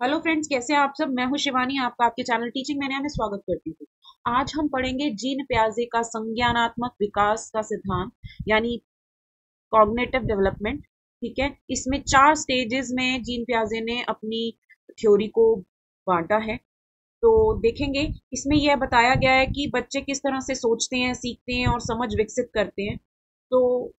Hello friends, कैसे हैं आप सब। मैं हूं शिवानी, आपका आपके चैनल टीचिंग मैनिया में स्वागत करती हूँ। आज हम पढ़ेंगे जीन पियाजे का संज्ञानात्मक विकास का सिद्धांत, यानी कॉग्निटिव डेवलपमेंट। ठीक है, इसमें 4 स्टेजेस में जीन पियाजे ने अपनी थ्योरी को बांटा है। तो देखेंगे, इसमें यह बताया गया है कि बच्चे किस तरह से सोचते हैं, सीखते हैं और समझ विकसित करते हैं। तो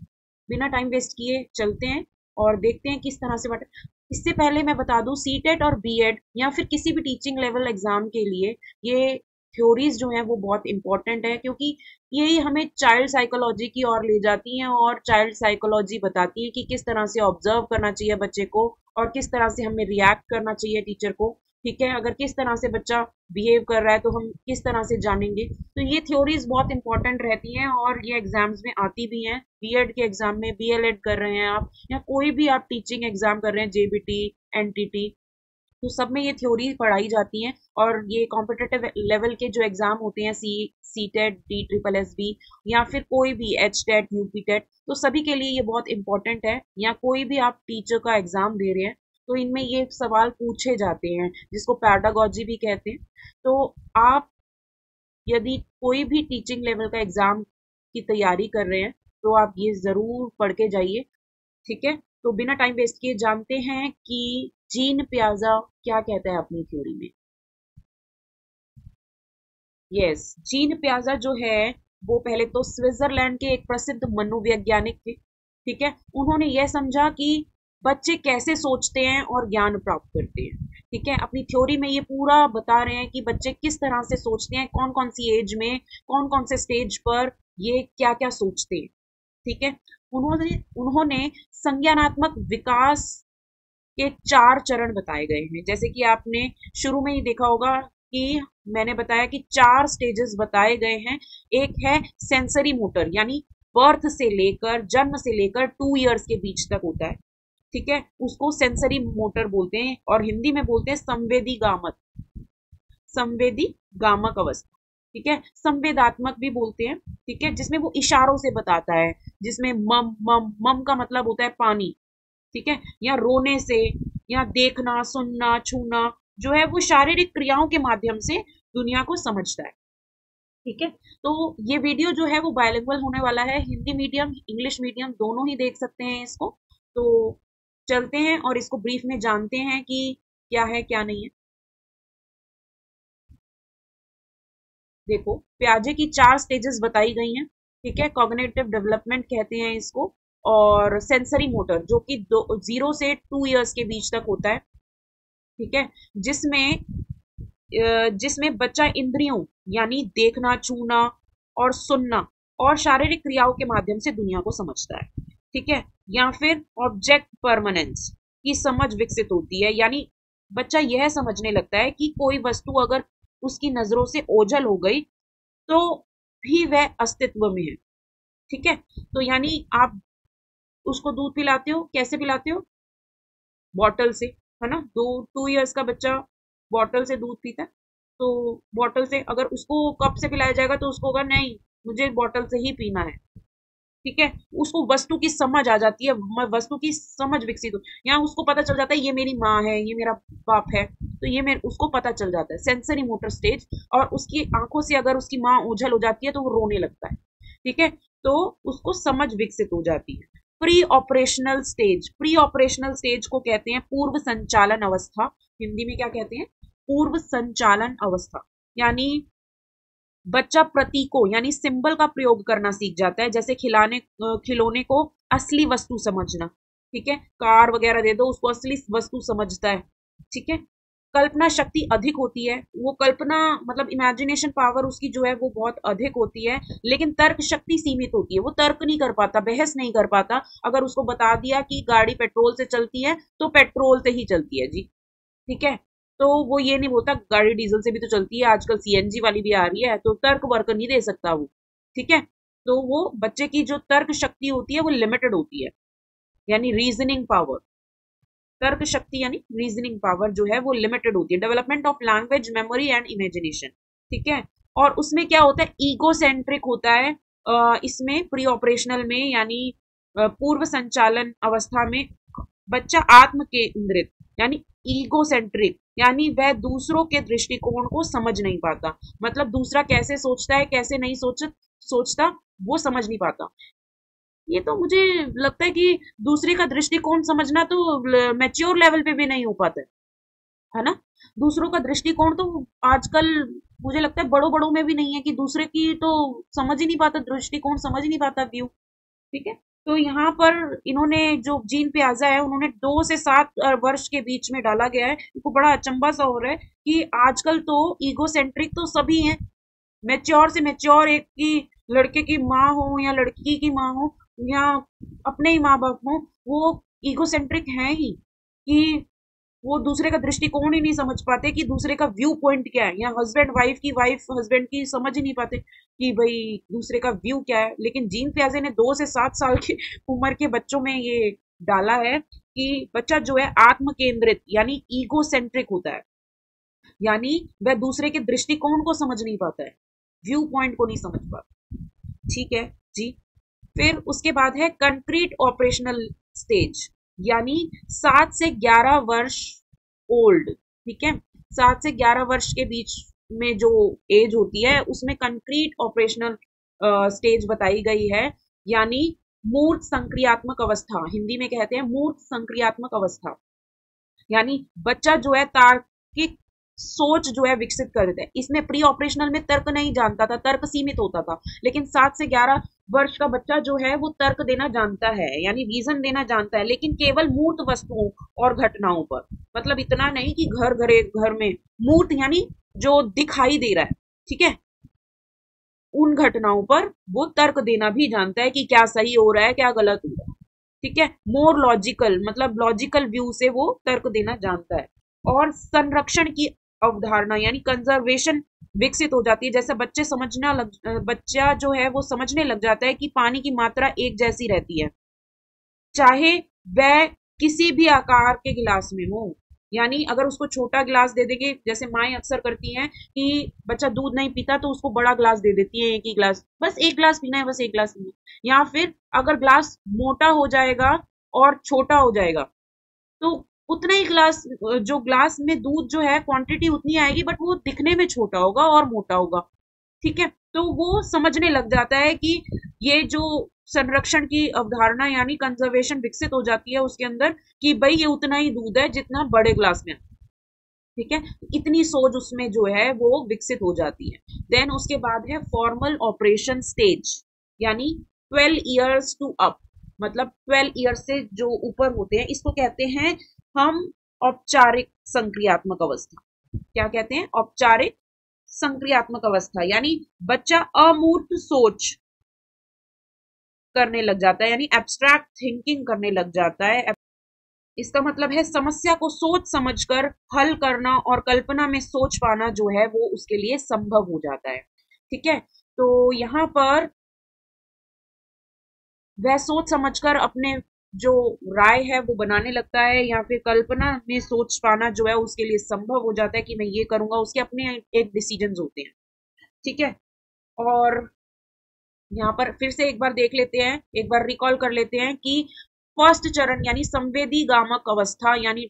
बिना टाइम वेस्ट किए चलते हैं और देखते हैं किस तरह से बट इससे पहले मैं बता दूं, सीटेट और बीएड या फिर किसी भी टीचिंग लेवल एग्जाम के लिए ये थ्योरीज जो हैं वो बहुत इंपॉर्टेंट है, क्योंकि यही हमें चाइल्ड साइकोलॉजी की ओर ले जाती हैं और चाइल्ड साइकोलॉजी बताती है कि किस तरह से ऑब्जर्व करना चाहिए बच्चे को और किस तरह से हमें रिएक्ट करना चाहिए टीचर को। ठीक है, अगर किस तरह से बच्चा बिहेव कर रहा है तो हम किस तरह से जानेंगे। तो ये थ्योरीज बहुत इंपॉर्टेंट रहती हैं और ये एग्जाम्स में आती भी हैं। बीएड के एग्जाम में, बीएलएड कर रहे हैं आप या कोई भी आप टीचिंग एग्जाम कर रहे हैं, जेबीटी, एनटीटी, तो सब में ये थ्योरी पढ़ाई जाती है। और ये कॉम्पिटिटिव लेवल के जो एग्जाम होते हैं, C TET, D triple S B या फिर कोई भी एच टेट, यूपी टेट, तो सभी के लिए ये बहुत इंपॉर्टेंट है। या कोई भी आप टीचर का एग्जाम दे रहे हैं तो इनमें ये सवाल पूछे जाते हैं, जिसको पैडागोजी भी कहते हैं। तो आप यदि कोई भी टीचिंग लेवल का एग्जाम की तैयारी कर रहे हैं तो आप ये जरूर पढ़ के जाइए। ठीक है, तो बिना टाइम वेस्ट किए जानते हैं कि जीन पियाजा क्या कहता है अपनी थ्योरी में। यस, जीन पियाजा जो है वो पहले तो स्विट्जरलैंड के एक प्रसिद्ध मनोवैज्ञानिक थे। ठीक है, उन्होंने यह समझा कि बच्चे कैसे सोचते हैं और ज्ञान प्राप्त करते हैं। ठीक है, अपनी थ्योरी में ये पूरा बता रहे हैं कि बच्चे किस तरह से सोचते हैं, कौन कौन सी एज में, कौन कौन से स्टेज पर ये क्या क्या सोचते हैं। ठीक है, उन्होंने उन्होंने संज्ञानात्मक विकास के 4 चरण बताए गए हैं। जैसे कि आपने शुरू में ही देखा होगा कि मैंने बताया कि 4 स्टेजेस बताए गए हैं। एक है सेंसरी मोटर, यानी बर्थ से लेकर, जन्म से लेकर 2 इयर्स के बीच तक होता है। ठीक है, उसको सेंसरी मोटर बोलते हैं और हिंदी में बोलते हैं संवेदी गामक, संवेदी गामक अवस्था। ठीक है, संवेदात्मक भी बोलते हैं। ठीक है, जिसमें वो इशारों से बताता है, जिसमें मम मम मम का मतलब होता है पानी। ठीक है, या रोने से, या देखना, सुनना, छूना, जो है वो शारीरिक क्रियाओं के माध्यम से दुनिया को समझता है। ठीक है, तो ये वीडियो जो है वो बायलिंगुअल होने वाला है, हिंदी मीडियम, इंग्लिश मीडियम दोनों ही देख सकते हैं इसको। तो चलते हैं और इसको ब्रीफ में जानते हैं कि क्या है क्या नहीं है। देखो, प्याजे की 4 स्टेजेस बताई गई हैं। ठीक है, कॉग्निटिव डेवलपमेंट कहते हैं इसको, और सेंसरी मोटर जो कि 0 से 2 इयर्स के बीच तक होता है। ठीक है, जिसमें जिसमें बच्चा इंद्रियों, यानी देखना, छूना और सुनना और शारीरिक क्रियाओं के माध्यम से दुनिया को समझता है। ठीक है, या फिर ऑब्जेक्ट परमानेंस की समझ विकसित होती है, यानी बच्चा यह समझने लगता है कि कोई वस्तु अगर उसकी नजरों से ओझल हो गई तो भी वह अस्तित्व में है। ठीक है, तो यानी आप उसको दूध पिलाते हो, कैसे पिलाते हो? बॉटल से, है ना। 2 इयर्स का बच्चा बॉटल से दूध पीता है। तो बॉटल से अगर उसको कप से पिलाया जाएगा तो उसको होगा नहीं, मुझे बॉटल से ही पीना है। ठीक है, उसको वस्तु की समझ आ जाती है, वस्तु की समझ विकसित हो, यहाँ उसको पता चल जाता है ये मेरी माँ है, ये मेरा बाप है, तो ये मेरे उसको पता चल जाता है, सेंसरी मोटर स्टेज। और उसकी आंखों से अगर उसकी माँ ओझल हो जाती है तो वो रोने लगता है। ठीक है, तो उसको समझ विकसित हो जाती है। Pre operational stage, pre operational stage को कहते हैं पूर्व संचालन अवस्था। हिंदी में क्या कहते हैं? पूर्व संचालन अवस्था। यानी बच्चा प्रतीकों, यानी सिंबल का प्रयोग करना सीख जाता है, जैसे खिलौने को असली वस्तु समझना। ठीक है, कार वगैरह दे दो, उसको असली वस्तु समझता है। ठीक है, कल्पना शक्ति अधिक होती है, वो कल्पना मतलब इमेजिनेशन पावर उसकी जो है वो बहुत अधिक होती है। लेकिन तर्क शक्ति सीमित होती है, वो तर्क नहीं कर पाता, बहस नहीं कर पाता। अगर उसको बता दिया कि गाड़ी पेट्रोल से चलती है तो पेट्रोल से ही चलती है जी। ठीक है, तो वो ये नहीं बोलता गाड़ी डीजल से भी तो चलती है, आजकल सीएनजी वाली भी आ रही है, तो तर्क वर्क नहीं दे सकता वो। ठीक है, तो वो बच्चे की जो तर्क शक्ति होती है वो लिमिटेड होती है, यानी रीजनिंग पावर। तर्क शक्ति यानी रीजनिंग पावर जो है वो लिमिटेड होती है। Development of language, memory and imagination. ठीक है, और उसमें क्या होता है, ईगो सेंट्रिक होता है। इसमें प्री ऑपरेशनल में, यानी पूर्व संचालन अवस्था में बच्चा आत्म केंद्रित, यानी ईगोसेंट्रिक, यानी वह दूसरों के दृष्टिकोण को समझ नहीं पाता, मतलब दूसरा कैसे सोचता है कैसे नहीं सोचता वो समझ नहीं पाता। ये तो मुझे लगता है कि दूसरे का दृष्टिकोण समझना तो मैच्योर लेवल पे भी नहीं हो पाता है ना। दूसरों का दृष्टिकोण तो आजकल मुझे लगता है बड़ों बड़ों में भी नहीं है, कि दूसरे की तो समझ ही नहीं पाता, दृष्टिकोण समझ ही नहीं पाता, व्यू। ठीक है। तो यहाँ पर इन्होंने जो जीन पियाजा है उन्होंने 2 से 7 वर्ष के बीच में डाला गया है। इनको बड़ा अचंभा सा हो रहा है कि आजकल तो ईगोसेंट्रिक तो सभी हैं, मैच्योर से मैच्योर एक की लड़के की माँ हो या लड़की की माँ हो या अपने ही माँ बाप हो, वो ईगोसेंट्रिक हैं ही, कि वो दूसरे का दृष्टिकोण ही नहीं समझ पाते कि दूसरे का व्यू पॉइंट क्या है, या हस्बैंड वाइफ हस्बैंड की समझ ही नहीं पाते कि भाई दूसरे का व्यू क्या है। लेकिन जीन प्याजे ने 2 से 7 साल की उम्र के बच्चों में ये डाला है कि बच्चा जो है आत्म केंद्रित यानी ईगो सेंट्रिक होता है, यानी वह दूसरे के दृष्टिकोण को समझ नहीं पाता है, व्यू पॉइंट को नहीं समझ पाता। ठीक है जी। फिर उसके बाद है कंक्रीट ऑपरेशनल स्टेज, यानी 7 से 11 वर्ष ओल्ड। ठीक है। 7 से 11 वर्ष के बीच में जो एज होती है उसमें कंक्रीट ऑपरेशनल स्टेज बताई गई है, यानी मूर्त संक्रियात्मक अवस्था, हिंदी में कहते हैं मूर्त संक्रियात्मक अवस्था। यानी बच्चा जो है तार्किक सोच जो है विकसित कर देता है। इसमें प्री ऑपरेशनल में तर्क नहीं जानता था, तर्क सीमित होता था, लेकिन 7 से 11 वर्ष का बच्चा जो है वो तर्क देना जानता है, यानी रीजन देना जानता है, लेकिन केवल मूर्त वस्तुओं और घटनाओं पर। मतलब इतना नहीं कि घर में मूर्त यानी जो दिखाई दे रहा है, ठीक है, उन घटनाओं पर वो तर्क देना भी जानता है कि क्या सही हो रहा है क्या गलत हो रहा है। ठीक है। मोर लॉजिकल, मतलब लॉजिकल व्यू से वो तर्क देना जानता है। और संरक्षण की अवधारणा यानी कंजर्वेशन विकसित हो जाती है। जैसे बच्चा जो है वो समझने लग जाता है कि पानी की मात्रा एक जैसी रहती है, चाहे वह किसी भी आकार के गिलास में हो। यानी अगर उसको छोटा गिलास दे देंगे, जैसे माएँ अक्सर करती हैं कि बच्चा दूध नहीं पीता तो उसको बड़ा ग्लास दे देती है, एक ही ग्लास, बस एक ग्लास पीना है, बस एक ग्लास पीना है। या फिर अगर ग्लास मोटा हो जाएगा और छोटा हो जाएगा तो उतना ही ग्लास, जो ग्लास में दूध जो है क्वांटिटी उतनी आएगी, बट वो दिखने में छोटा होगा और मोटा होगा। ठीक है। तो वो समझने लग जाता है कि ये जो संरक्षण की अवधारणा यानी कंजर्वेशन विकसित हो जाती है उसके अंदर, कि भाई ये उतना ही दूध है जितना बड़े ग्लास में। ठीक है। इतनी सोच उसमें जो है वो विकसित हो जाती है। देन उसके बाद है फॉर्मल ऑपरेशन स्टेज, यानी 12 ईयर्स टू अप, मतलब 12 ईयर्स से जो ऊपर होते हैं इसको कहते हैं हम औपचारिक संक्रियात्मक अवस्था। क्या कहते हैं? औपचारिक संक्रियात्मक अवस्था, यानी बच्चा अमूर्त सोच करने लग जाता है, यानी एब्स्ट्रैक्ट थिंकिंग करने लग जाता है। इसका मतलब है समस्या को सोच समझकर हल करना और कल्पना में सोच पाना जो है वो उसके लिए संभव हो जाता है। ठीक है। तो यहाँ पर वह सोच समझकर अपने जो राय है वो बनाने लगता है, या फिर कल्पना में सोच पाना जो है उसके लिए संभव हो जाता है कि मैं ये करूंगा, उसके अपने एक डिसीजंस होते हैं। ठीक है। और यहाँ पर फिर से एक बार देख लेते हैं, एक बार रिकॉल कर लेते हैं कि फर्स्ट चरण यानी संवेदी गामक अवस्था यानी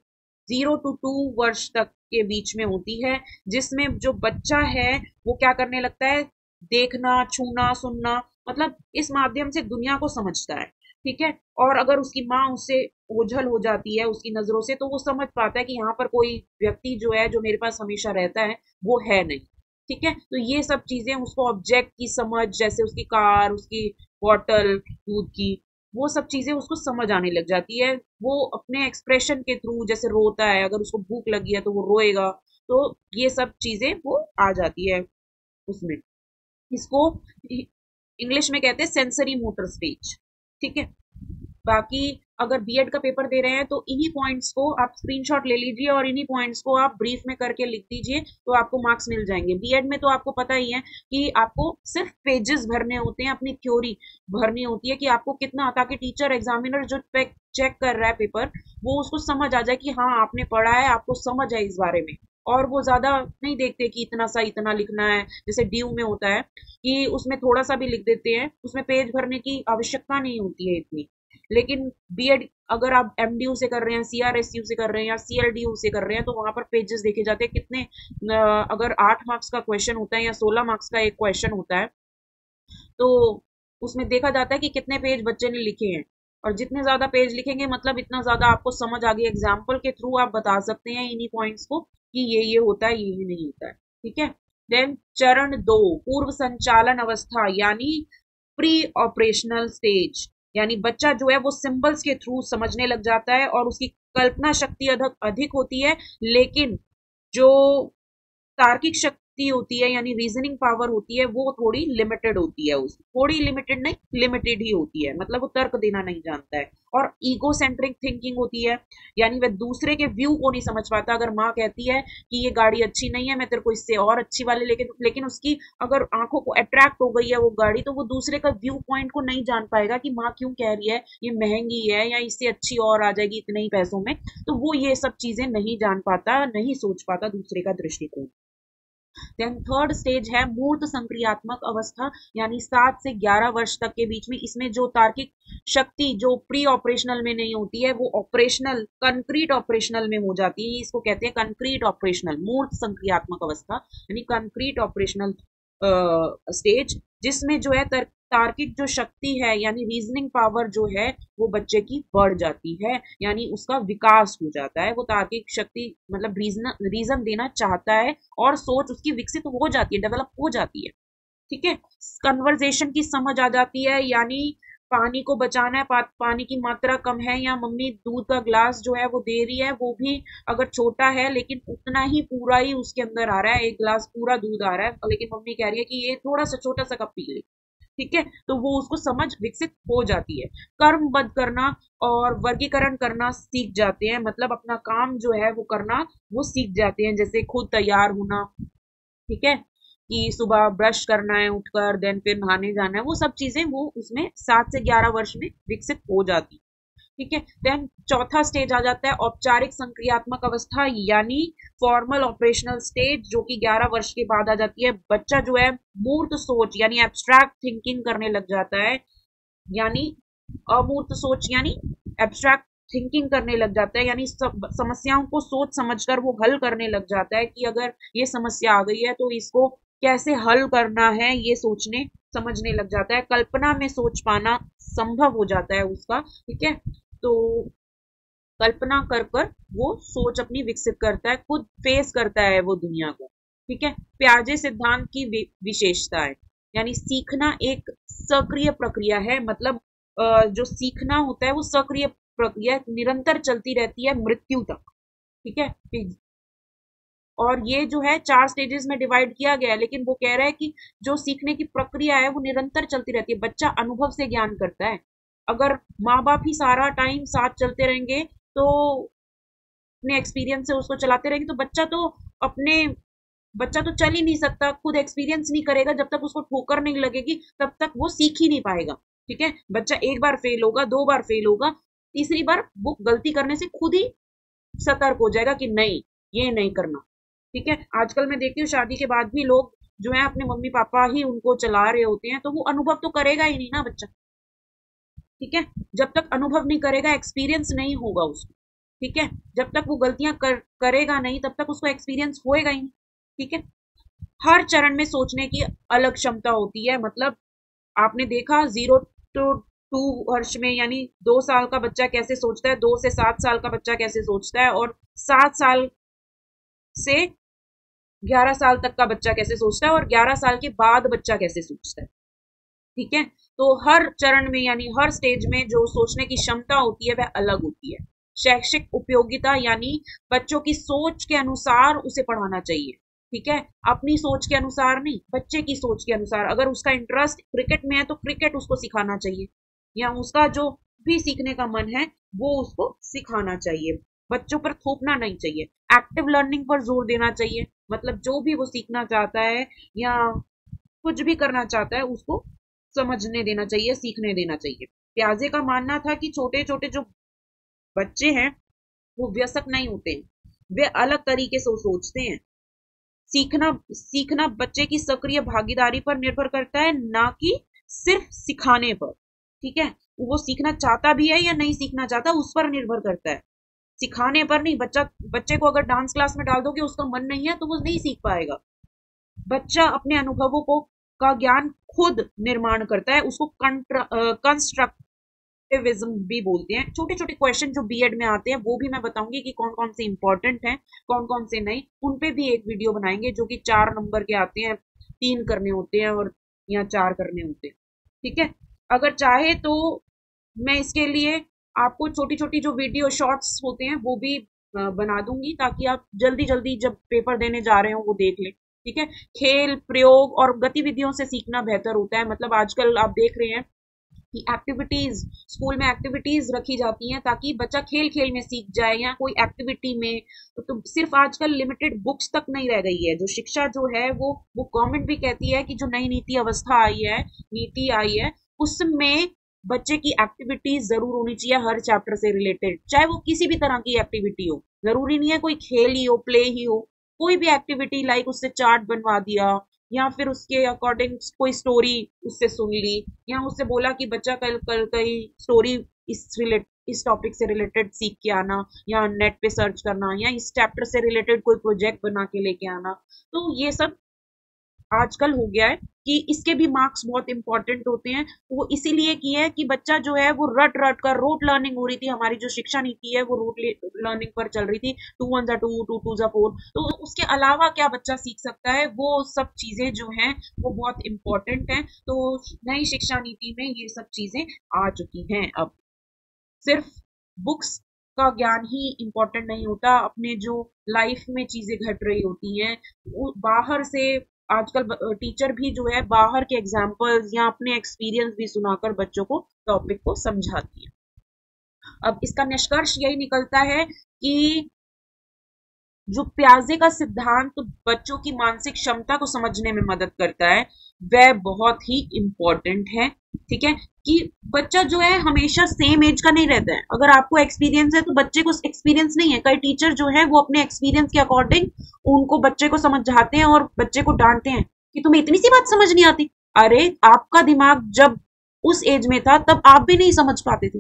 0 to 2 वर्ष तक के बीच में होती है, जिसमें जो बच्चा है वो क्या करने लगता है, देखना छूना सुनना, मतलब इस माध्यम से दुनिया को समझता है। ठीक है। और अगर उसकी माँ उससे ओझल हो जाती है उसकी नजरों से, तो वो समझ पाता है कि यहाँ पर कोई व्यक्ति जो है जो मेरे पास हमेशा रहता है वो है नहीं। ठीक है। तो ये सब चीजें उसको ऑब्जेक्ट की समझ, जैसे उसकी कार, उसकी बॉटल दूध की, वो सब चीजें उसको समझ आने लग जाती है। वो अपने एक्सप्रेशन के थ्रू, जैसे रोता है, अगर उसको भूख लगी है तो वो रोएगा, तो ये सब चीजें वो आ जाती है उसमें। इसको इंग्लिश में कहते हैं सेंसरी मोटर स्टेज। ठीक है। बाकी अगर बीएड का पेपर दे रहे हैं तो इन्हीं पॉइंट्स को आप स्क्रीनशॉट ले लीजिए और इन्हीं पॉइंट्स को आप ब्रीफ में करके लिख दीजिए, तो आपको मार्क्स मिल जाएंगे। बीएड में तो आपको पता ही है कि आपको सिर्फ पेजेस भरने होते हैं, अपनी थ्योरी भरनी होती है कि आपको कितना, ताकि टीचर एग्जामिनर जो चेक कर रहा है पेपर वो उसको समझ आ जाए कि हाँ आपने पढ़ा है, आपको समझ है इस बारे में। और वो ज्यादा नहीं देखते कि इतना सा इतना लिखना है, जैसे ड्यू में होता है कि उसमें थोड़ा सा भी लिख देते हैं, उसमें पेज भरने की आवश्यकता नहीं होती है इतनी। लेकिन बीएड अगर आप एमडीयू से कर रहे हैं, सीआरएसयू से कर रहे हैं या सीएलडीयू से कर रहे हैं, तो वहां पर पेजेस देखे जाते हैं कितने। अगर 8 मार्क्स का क्वेश्चन होता है या 16 मार्क्स का एक क्वेश्चन होता है, तो उसमें देखा जाता है कि कितने पेज बच्चे ने लिखे हैं। और जितने ज्यादा पेज लिखेंगे मतलब इतना ज्यादा आपको समझ आ गई। एग्जाम्पल के थ्रू आप बता सकते हैं इन्हीं पॉइंट्स को कि ये होता है, ये नहीं होता है। ठीक है। देन चरण 2, पूर्व संचालन अवस्था यानी प्री ऑपरेशनल स्टेज। यानी बच्चा जो है वो सिंबल्स के थ्रू समझने लग जाता है और उसकी कल्पना शक्ति अधिक होती है, लेकिन जो तार्किक शक्ति होती है यानी रीजनिंग पावर होती है वो थोड़ी लिमिटेड होती है। उसकी थोड़ी लिमिटेड नहीं, लिमिटेड ही होती है, मतलब वो तर्क देना नहीं जानता है। और ईगो सेंट्रिक थिंकिंग होती है, यानी वह दूसरे के व्यू को नहीं समझ पाता। अगर माँ कहती है कि ये गाड़ी अच्छी नहीं है, मैं तेरे को इससे और अच्छी वाली, लेकिन उसकी अगर आंखों को अट्रैक्ट हो गई है वो गाड़ी, तो वो दूसरे का व्यू पॉइंट को नहीं जान पाएगा कि माँ क्यों कह रही है ये महंगी है या इससे अच्छी और आ जाएगी इतने ही पैसों में। तो वो ये सब चीजें नहीं जान पाता, नहीं सोच पाता दूसरे का दृष्टिकोण। देन थर्ड स्टेज है मूर्त संक्रियात्मक अवस्था, यानी 7 से 11 वर्ष तक के बीच में। इसमें जो तार्किक शक्ति जो प्री ऑपरेशनल में नहीं होती है वो ऑपरेशनल, कंक्रीट ऑपरेशनल में हो जाती है। इसको कहते हैं कंक्रीट ऑपरेशनल, मूर्त संक्रियात्मक अवस्था यानी कंक्रीट ऑपरेशनल स्टेज, जिसमें जो है तार्किक जो शक्ति है यानी रीजनिंग पावर जो है वो बच्चे की बढ़ जाती है, यानी उसका विकास हो जाता है। वो तार्किक शक्ति मतलब रीजन देना चाहता है और सोच उसकी विकसित हो जाती है, डेवलप हो जाती है। ठीक है। कन्वर्जेशन की समझ आ जाती है, यानी पानी को बचाना है, पानी की मात्रा कम है या मम्मी दूध का ग्लास जो है वो दे रही है, वो भी अगर छोटा है लेकिन उतना ही पूरा ही उसके अंदर आ रहा है, एक ग्लास पूरा दूध आ रहा है, लेकिन मम्मी कह रही है कि ये थोड़ा सा छोटा सा कप पी ले। ठीक है। तो वो उसको समझ विकसित हो जाती है। कर्मबद्ध करना और वर्गीकरण करना सीख जाते हैं, मतलब अपना काम जो है वो करना वो सीख जाते हैं, जैसे खुद तैयार होना। ठीक है। कि सुबह ब्रश करना है उठकर, देन फिर नहाने जाना है, वो सब चीजें वो उसमें 7 से 11 वर्ष में विकसित हो जाती। ठीक है। देन चौथा स्टेज आ जाता है औपचारिक संक्रियात्मक अवस्था यानी फॉर्मल ऑपरेशनल स्टेज, जो कि 11 वर्ष के बाद आ जाती है। बच्चा जो है मूर्त सोच यानी एब्स्ट्रैक्ट थिंकिंग करने लग जाता है, यानी अमूर्त सोच यानी एब्स्ट्रैक्ट थिंकिंग करने लग जाता है, यानी समस्याओं को सोच समझकर वो हल करने लग जाता है कि अगर ये समस्या आ गई है तो इसको कैसे हल करना है, ये सोचने समझने लग जाता है। कल्पना में सोच पाना संभव हो जाता है उसका। ठीक है। तो कल्पना कर कर वो सोच अपनी विकसित करता है, खुद फेस करता है वो दुनिया को। ठीक है। प्याजे सिद्धांत की विशेषता है, यानी सीखना एक सक्रिय प्रक्रिया है, मतलब जो सीखना होता है वो सक्रिय प्रक्रिया निरंतर चलती रहती है मृत्यु तक। ठीक है। और ये जो है 4 स्टेजेस में डिवाइड किया गया है, लेकिन वो कह रहा है कि जो सीखने की प्रक्रिया है वो निरंतर चलती रहती है। बच्चा अनुभव से ज्ञान करता है। अगर माँ बाप ही सारा टाइम साथ चलते रहेंगे तो अपने एक्सपीरियंस से उसको चलाते रहेंगे, तो बच्चा तो चल ही नहीं सकता, खुद एक्सपीरियंस नहीं करेगा। जब तक उसको ठोकर नहीं लगेगी तब तक वो सीख ही नहीं पाएगा। ठीक है। बच्चा एक बार फेल होगा, 2 बार फेल होगा, तीसरी बार वो गलती करने से खुद ही सतर्क हो जाएगा कि नहीं, ये नहीं करना। ठीक है। आजकल मैं देखती हूँ शादी के बाद भी लोग जो है अपने मम्मी पापा ही उनको चला रहे होते हैं, तो वो अनुभव तो करेगा ही नहीं ना बच्चा। ठीक है। जब तक अनुभव नहीं करेगा, एक्सपीरियंस नहीं होगा उसको। ठीक है। जब तक वो गलतियां करेगा नहीं तब तक उसको एक्सपीरियंस होएगा ही नहीं। ठीक है। हर चरण में सोचने की अलग क्षमता होती है, मतलब आपने देखा 0 to 2 वर्ष में, यानी 2 साल का बच्चा कैसे सोचता है, 2 से 7 साल का बच्चा कैसे सोचता है, और 7 साल से 11 साल तक का बच्चा कैसे सोचता है, और 11 साल के बाद बच्चा कैसे सोचता है। ठीक है। तो हर चरण में यानी हर स्टेज में जो सोचने की क्षमता होती है वह अलग होती है। शैक्षिक उपयोगिता यानी बच्चों की सोच के अनुसार उसे पढ़ाना चाहिए। ठीक है। अपनी सोच के अनुसार नहीं, बच्चे की सोच के अनुसार। अगर उसका इंटरेस्ट क्रिकेट में है तो क्रिकेट उसको सिखाना चाहिए, या उसका जो भी सीखने का मन है वो उसको सिखाना चाहिए। बच्चों पर थोपना नहीं चाहिए। एक्टिव लर्निंग पर जोर देना चाहिए, मतलब जो भी वो सीखना चाहता है या कुछ भी करना चाहता है उसको समझने देना चाहिए, सीखने देना चाहिए। प्याजे का मानना था कि छोटे छोटे जो बच्चे हैं वो वयस्क नहीं होते हैं, वे अलग तरीके से सोचते हैं। सीखना बच्चे की सक्रिय भागीदारी पर निर्भर करता है, ना कि सिर्फ सिखाने पर। ठीक है। वो सीखना चाहता भी है या नहीं सीखना चाहता, उस पर निर्भर करता है, सिखाने पर नहीं। बच्चे को अगर डांस क्लास में डाल दोगे, उसका मन नहीं है तो वो नहीं सीख पाएगा। बच्चा अपने अनुभवों को का ज्ञान खुद निर्माण करता है, उसको कंस्ट्रक्टिविज्म भी बोलते हैं। छोटे छोटे क्वेश्चन जो बीएड में आते हैं वो भी मैं बताऊंगी कि कौन कौन से इंपॉर्टेंट हैं, कौन कौन से नहीं, उन पे भी एक वीडियो बनाएंगे, जो कि 4 नंबर के आते हैं, 3 करने होते हैं और या 4 करने होते हैं। ठीक है, अगर चाहे तो मैं इसके लिए आपको छोटी छोटी जो वीडियो शॉर्ट्स होते हैं वो भी बना दूंगी, ताकि आप जल्दी जल्दी जब पेपर देने जा रहे हो वो देख लें। ठीक है, खेल प्रयोग और गतिविधियों से सीखना बेहतर होता है। मतलब आजकल आप देख रहे हैं कि एक्टिविटीज, स्कूल में एक्टिविटीज रखी जाती हैं ताकि बच्चा खेल खेल में सीख जाए या कोई एक्टिविटी में। तो सिर्फ आजकल लिमिटेड बुक्स तक नहीं रह गई है। जो शिक्षा जो है वो गवर्नमेंट भी कहती है कि जो नई नीति अवस्था आई है, नीति आई है, उसमें बच्चे की एक्टिविटीज जरूर होनी चाहिए हर चैप्टर से रिलेटेड, चाहे वो किसी भी तरह की एक्टिविटी हो। जरूरी नहीं है कोई खेल ही हो, प्ले ही हो, कोई भी एक्टिविटी, लाइक उससे चार्ट बनवा दिया, या फिर उसके अकॉर्डिंग कोई स्टोरी उससे सुन ली, या उससे बोला कि बच्चा कल कल कई स्टोरी इस टॉपिक से रिलेटेड सीख के आना, या नेट पे सर्च करना, या इस चैप्टर से रिलेटेड कोई प्रोजेक्ट बना के लेके आना। तो ये सब आजकल हो गया है कि इसके भी मार्क्स बहुत इंपॉर्टेंट होते हैं। वो इसीलिए किए हैं कि बच्चा जो है वो रट रट कर रोट लर्निंग हो रही थी। हमारी जो शिक्षा नीति है वो रोट लर्निंग पर चल रही थी, 2 1 2 2 2 4। तो उसके अलावा क्या बच्चा सीख सकता है, वो सब चीजें जो हैं वो बहुत इंपॉर्टेंट हैं। तो नई शिक्षा नीति में ये सब चीजें आ चुकी हैं। अब सिर्फ बुक्स का ज्ञान ही इम्पोर्टेंट नहीं होता, अपने जो लाइफ में चीजें घट रही होती हैं वो बाहर से, आजकल टीचर भी जो है बाहर के एग्जाम्पल्स या अपने एक्सपीरियंस भी सुनाकर बच्चों को टॉपिक को समझाती है। अब इसका निष्कर्ष यही निकलता है कि जो प्याजे का सिद्धांत तो बच्चों की मानसिक क्षमता को समझने में मदद करता है, वह बहुत ही इंपॉर्टेंट है। ठीक है, कि बच्चा जो है हमेशा सेम एज का नहीं रहता है। अगर आपको एक्सपीरियंस है तो बच्चे को एक्सपीरियंस नहीं है। कई टीचर जो है वो अपने एक्सपीरियंस के अकॉर्डिंग उनको बच्चे को समझाते हैं और बच्चे को डांटते हैं कि तुम्हें इतनी सी बात समझ नहीं आती। अरे आपका दिमाग जब उस एज में था तब आप भी नहीं समझ पाते थे,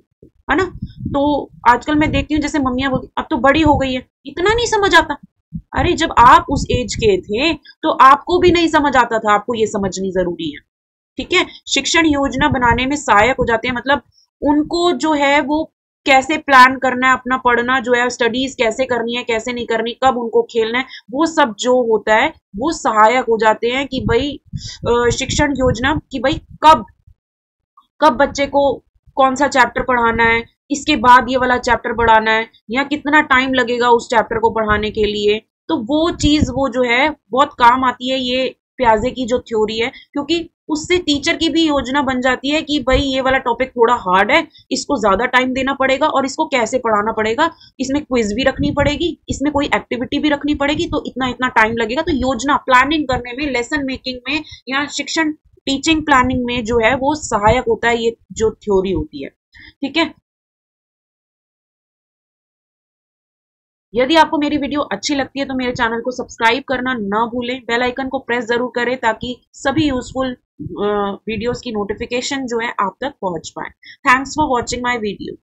है ना। तो आजकल मैं देखती हूँ जैसे मम्मियां बोलती अब तो बड़ी हो गई है, इतना नहीं समझ आता। अरे जब आप उस एज के थे तो आपको भी नहीं समझ आता था, आपको ये समझनी जरूरी है। ठीक है, शिक्षण योजना बनाने में सहायक हो जाते हैं। मतलब उनको जो है वो कैसे प्लान करना है, अपना पढ़ना जो है, स्टडीज कैसे करनी है, कैसे नहीं करनी, कब उनको खेलना है, वो सब जो होता है वो सहायक हो जाते हैं कि भाई शिक्षण योजना कि भाई कब कब बच्चे को कौन सा चैप्टर पढ़ाना है, इसके बाद ये वाला चैप्टर पढ़ाना है, या कितना टाइम लगेगा उस चैप्टर को पढ़ाने के लिए। तो वो चीज वो जो है बहुत काम आती है, ये प्याजे की जो थ्योरी है, क्योंकि उससे टीचर की भी योजना बन जाती है कि भाई ये वाला टॉपिक थोड़ा हार्ड है, इसको ज्यादा टाइम देना पड़ेगा और इसको कैसे पढ़ाना पड़ेगा, इसमें क्विज भी रखनी पड़ेगी, इसमें कोई एक्टिविटी भी रखनी पड़ेगी, तो इतना इतना टाइम लगेगा। तो योजना प्लानिंग करने में, लेसन मेकिंग में या शिक्षण टीचिंग प्लानिंग में जो है वो सहायक होता है, ये जो थ्योरी होती है। ठीक है, यदि आपको मेरी वीडियो अच्छी लगती है तो मेरे चैनल को सब्सक्राइब करना ना भूलें, बेल आइकन को प्रेस जरूर करें ताकि सभी यूजफुल वीडियोस की नोटिफिकेशन जो है आप तक पहुंच पाए। Thanks for watching my video.